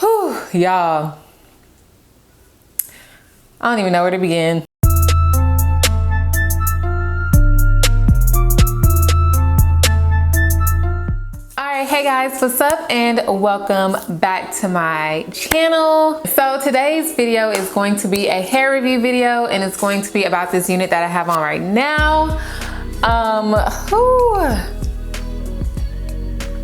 Whew, y'all. I don't even know where to begin. Alright, hey guys, what's up and welcome back to my channel. So today's video is going to be a hair review video, and it's going to be about this unit that I have on right now.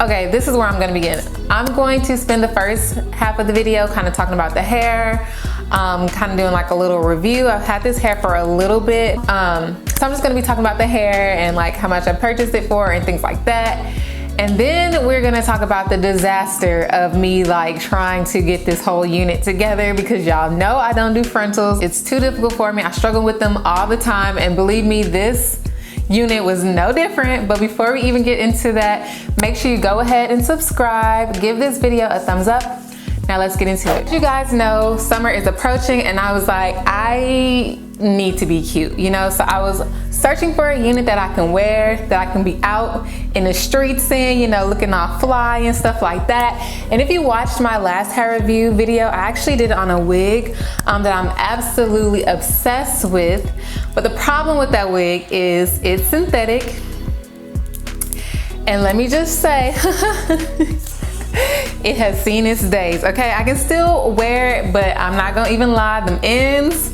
Okay, this is where I'm going to begin. I'm going to spend the first half of the video kind of talking about the hair, kind of doing like a little review. I've had this hair for a little bit, so I'm just going to be talking about the hair and like how much I purchased it for and things like that. And then we're going to talk about the disaster of me like trying to get this whole unit together, because y'all know I don't do frontals. It's too difficult for me. I struggle with them all the time, and believe me, this unit was no different. But before we even get into that, make sure you go ahead and subscribe, give this video a thumbs up. Now let's get into it. As you guys know, summer is approaching, and I was like, I need to be cute, you know? So I was searching for a unit that I can wear, that I can be out in the streets in, you know, looking all fly and stuff like that. And if you watched my last hair review video, I actually did it on a wig that I'm absolutely obsessed with. But the problem with that wig is it's synthetic. And let me just say, it has seen its days, okay? I can still wear it, but I'm not gonna even lie, them ends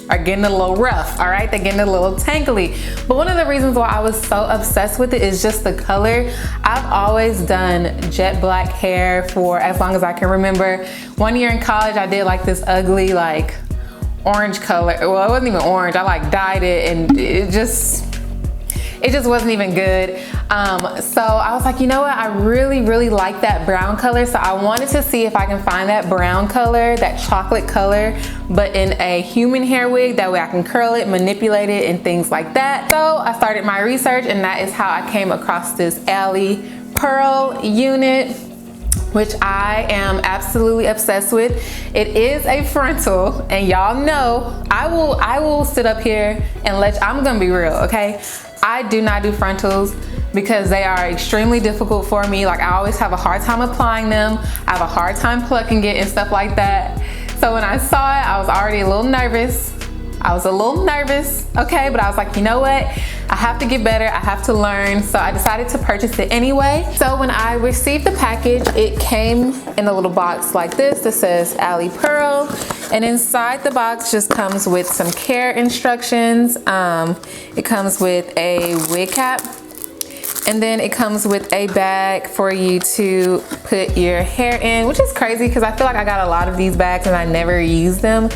are getting a little rough, all right? They're getting a little tangly. But one of the reasons why I was so obsessed with it is just the color. I've always done jet black hair for as long as I can remember. One year in college, I did like this ugly, like orange color. Well, it wasn't even orange. I like dyed it, and it just wasn't even good. So I was like, you know what? I really like that brown color. So I wanted to see if I can find that brown color, that chocolate color, but in a human hair wig. That way I can curl it, manipulate it, and things like that. So I started my research, and that is how I came across this Alley Pearl unit, which I am absolutely obsessed with. It is a frontal, and y'all know I will sit up here and I'm gonna be real, okay? I do not do frontals because they are extremely difficult for me. Like, I always have a hard time applying them. I have a hard time plucking it and stuff like that. So when I saw it, I was already a little nervous. Okay? But I was like, you know what? I have to get better, I have to learn. So I decided to purchase it anyway. So when I received the package, it came in a little box like this that says Alley Pearl. And inside the box just comes with some care instructions. It comes with a wig cap. And then it comes with a bag for you to put your hair in, which is crazy because I feel like I got a lot of these bags and I never use them.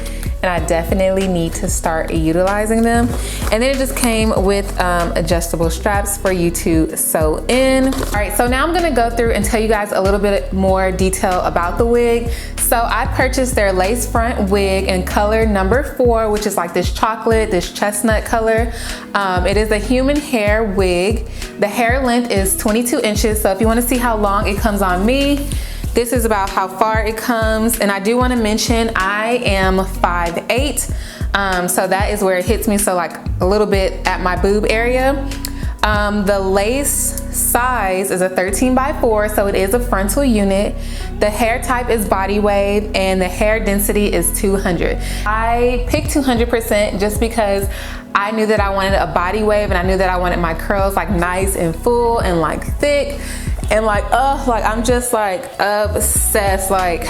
And I definitely need to start utilizing them. And then it just came with adjustable straps for you to sew in. All right, so now I'm gonna go through and tell you guys a little bit more detail about the wig. So I purchased their lace front wig in color number 4, which is like this chocolate, this chestnut color. It is a human hair wig. The hair length is 22 inches. So if you wanna see how long it comes on me, this is about how far it comes. And I do want to mention I am 5'8", so that is where it hits me, so like a little bit at my boob area. The lace size is a 13x4, so it is a frontal unit. The hair type is body wave, and the hair density is 200. I picked 200% just because I knew that I wanted a body wave, and I knew that I wanted my curls like nice and full and like thick. And like, I'm just like obsessed. Like,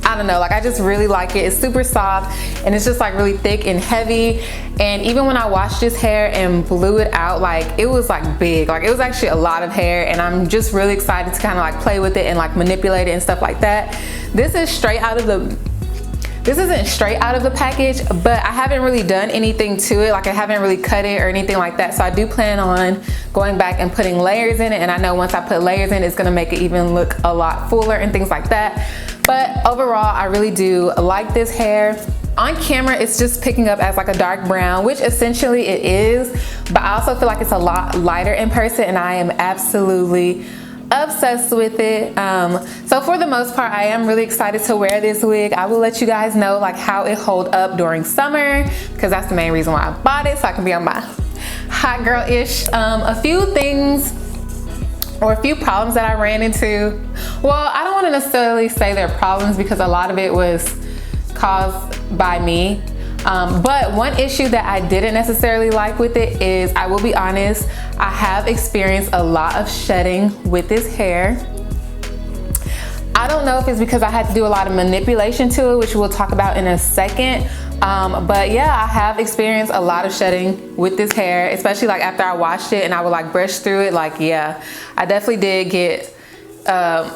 I don't know, like I just really like it. It's super soft, and it's just like really thick and heavy. And even when I washed this hair and blew it out, like it was like big. Like, it was actually a lot of hair, and I'm just really excited to kind of like play with it and like manipulate it and stuff like that. This isn't straight out of the package, but I haven't really done anything to it. Like, I haven't really cut it or anything like that. So I do plan on going back and putting layers in it. And I know once I put layers in, it's gonna make it even look a lot fuller and things like that. But overall, I really do like this hair. On camera, it's just picking up as like a dark brown, which essentially it is. But I also feel like it's a lot lighter in person, and I am absolutely obsessed with it. So for the most part, I am really excited to wear this wig. I will let you guys know like how it hold up during summer, because that's the main reason why I bought it, so I can be on my hot girl-ish. A few things or a few problems that I ran into. Well, I don't want to necessarily say they're problems because a lot of it was caused by me. But one issue that I didn't necessarily like with it is, I will be honest, I have experienced a lot of shedding with this hair. I don't know if it's because I had to do a lot of manipulation to it, which we'll talk about in a second. But yeah, I have experienced a lot of shedding with this hair, especially like after I washed it and I would like brush through it. Like, yeah, I definitely did get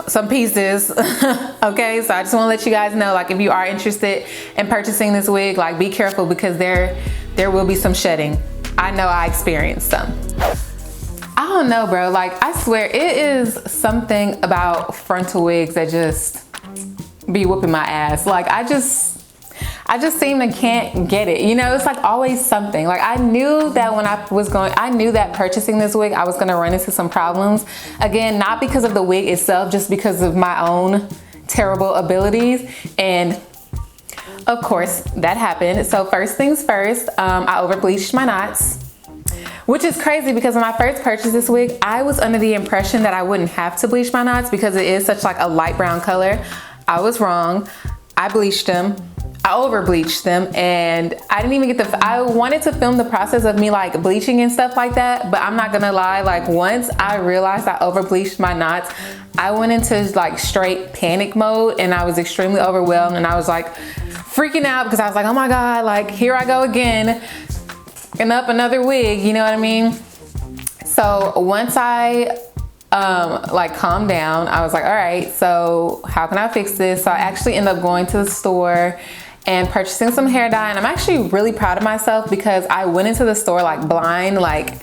some pieces. Okay, so I just want to let you guys know, like, if you are interested in purchasing this wig, like, be careful because there will be some shedding. I know I experienced some. I don't know, bro, like, I swear it is something about frontal wigs that just be whooping my ass. Like, I just seem to can't get it, you know? It's like always something. Like, I knew that when I knew that purchasing this wig, I was gonna run into some problems. Again, not because of the wig itself, just because of my own terrible abilities. And of course, that happened. So first things first, I over bleached my knots, which is crazy because when I first purchased this wig, I was under the impression that I wouldn't have to bleach my knots because it is such like a light brown color. I was wrong. I bleached them. I over bleached them, and I didn't even get I wanted to film the process of me like bleaching and stuff like that, but I'm not gonna lie, like once I realized I over bleached my knots, I went into like straight panic mode and I was extremely overwhelmed and I was like freaking out because I was like, oh my God, like here I go again and up another wig, you know what I mean? So once I like calmed down, I was like, all right, so how can I fix this? So I actually ended up going to the store and purchasing some hair dye, and I'm actually really proud of myself because I went into the store like blind. Like,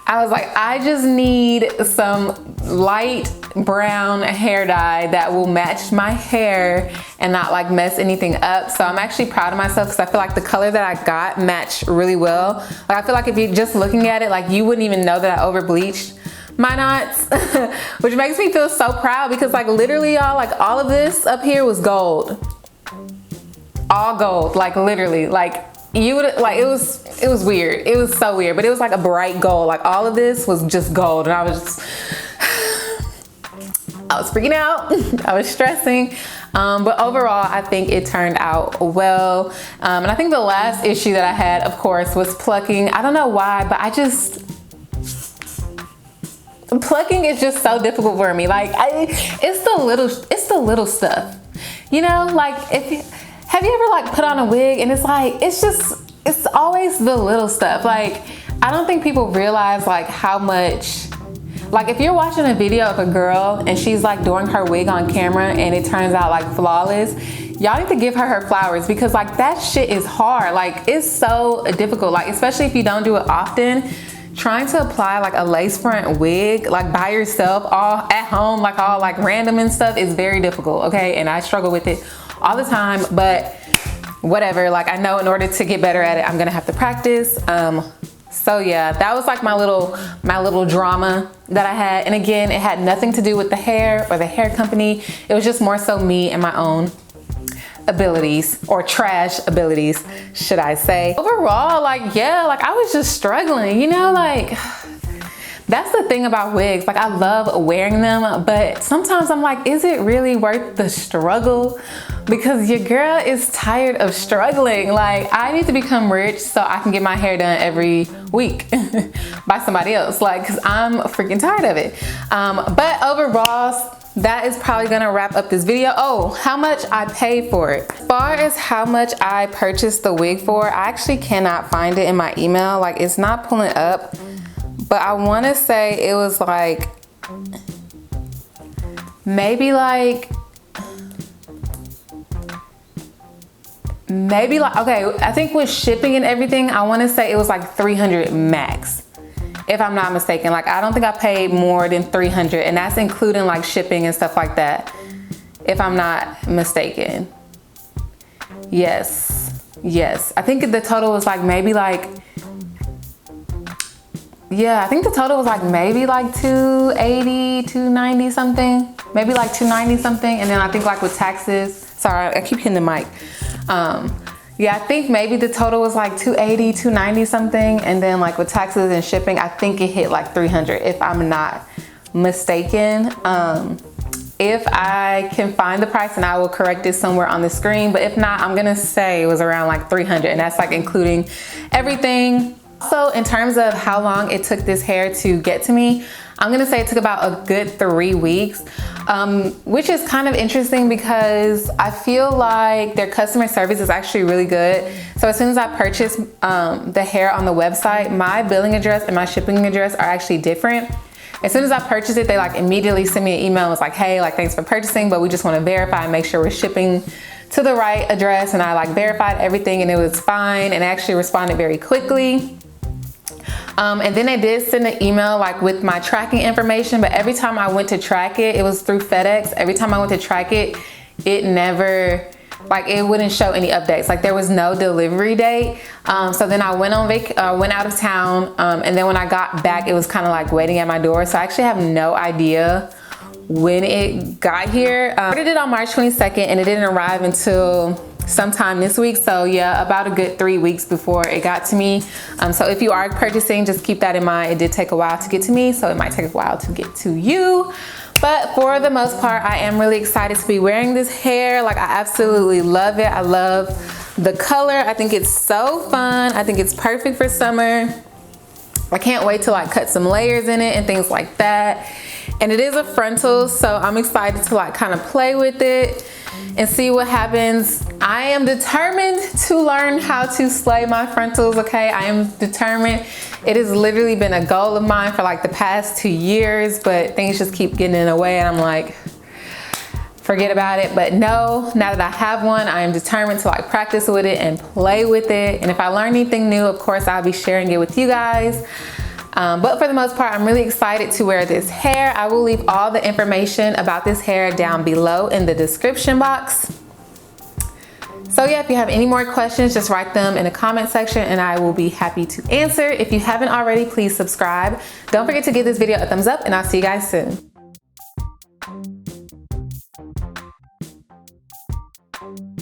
I was like, I just need some light brown hair dye that will match my hair and not like mess anything up. So I'm actually proud of myself because I feel like the color that I got matched really well. Like, I feel like if you're just looking at it, like you wouldn't even know that I over bleached my knots, which makes me feel so proud because like literally y'all, like all of this up here was gold. All gold, like literally, like you would, like it was weird. It was so weird, but it was like a bright gold. Like all of this was just gold, and I was freaking out. I was stressing, but overall, I think it turned out well. And I think the last issue that I had, of course, was plucking. I don't know why, but plucking is just so difficult for me. Like it's the little stuff, you know, like have you ever like put on a wig and it's like, it's always the little stuff. Like, I don't think people realize like how much, like if you're watching a video of a girl and she's like doing her wig on camera and it turns out like flawless, y'all need to give her flowers because like that shit is hard. Like it's so difficult, like especially if you don't do it often. Trying to apply like a lace front wig like by yourself all at home, like all like random and stuff is very difficult, okay? And I struggle with it all the time, but whatever. Like I know in order to get better at it, I'm gonna have to practice. So yeah, that was like my little drama that I had. And again, it had nothing to do with the hair or the hair company. It was just more so me and my own abilities, or trash abilities, should I say. Overall, like, yeah, like I was just struggling, you know, like that's the thing about wigs. Like I love wearing them, but sometimes I'm like, is it really worth the struggle? Because your girl is tired of struggling. Like I need to become rich so I can get my hair done every week by somebody else. Like, cause I'm freaking tired of it. But overall, that is probably gonna wrap up this video. Oh, how much I paid for it. As far as how much I purchased the wig for, I actually cannot find it in my email. Like it's not pulling up, but I wanna say it was like, maybe like, okay, I think with shipping and everything, I wanna say it was like 300 max, if I'm not mistaken. Like I don't think I paid more than 300, and that's including like shipping and stuff like that, if I'm not mistaken. Yes, I think the total was like maybe like, yeah, I think the total was like maybe like 280, 290 something, maybe like 290 something. And then I think like with taxes, sorry, I keep hitting the mic. Yeah, I think maybe the total was like 280, 290 something. And then like with taxes and shipping, I think it hit like 300, if I'm not mistaken. If I can find the price, and I will correct it somewhere on the screen, but if not, I'm gonna say it was around like 300, and that's like including everything. So in terms of how long it took this hair to get to me, I'm gonna say it took about a good 3 weeks, which is kind of interesting because I feel like their customer service is actually really good. So as soon as I purchased the hair on the website, my billing address and my shipping address are actually different. As soon as I purchased it, they like immediately sent me an email and was like, hey, like thanks for purchasing, but we just wanna verify and make sure we're shipping to the right address. And I like verified everything and it was fine, and actually responded very quickly. And then they did send an email like with my tracking information, but every time I went to track it, it was through FedEx. Every time I went to track it, it never, like it wouldn't show any updates. Like there was no delivery date. So then I went went out of town. And then when I got back, it was kind of like waiting at my door. So I actually have no idea when it got here. I ordered it on March 22nd and it didn't arrive until sometime this week. So yeah, about a good 3 weeks before it got to me. So if you are purchasing, just keep that in mind. It did take a while to get to me, so it might take a while to get to you. But for the most part, I am really excited to be wearing this hair. Like I absolutely love it. I love the color. I think it's so fun. I think it's perfect for summer. I can't wait to like cut some layers in it and things like that. And it is a frontal, so I'm excited to like kind of play with it and see what happens. I am determined to learn how to slay my frontals, okay? I am determined. It has literally been a goal of mine for like the past 2 years, but things just keep getting in the way and I'm like, forget about it. But no, now that I have one, I am determined to like practice with it and play with it. And if I learn anything new, of course, I'll be sharing it with you guys. But for the most part, I'm really excited to wear this hair. I will leave all the information about this hair down below in the description box. So yeah, if you have any more questions, just write them in the comment section and I will be happy to answer. If you haven't already, please subscribe. Don't forget to give this video a thumbs up and I'll see you guys soon.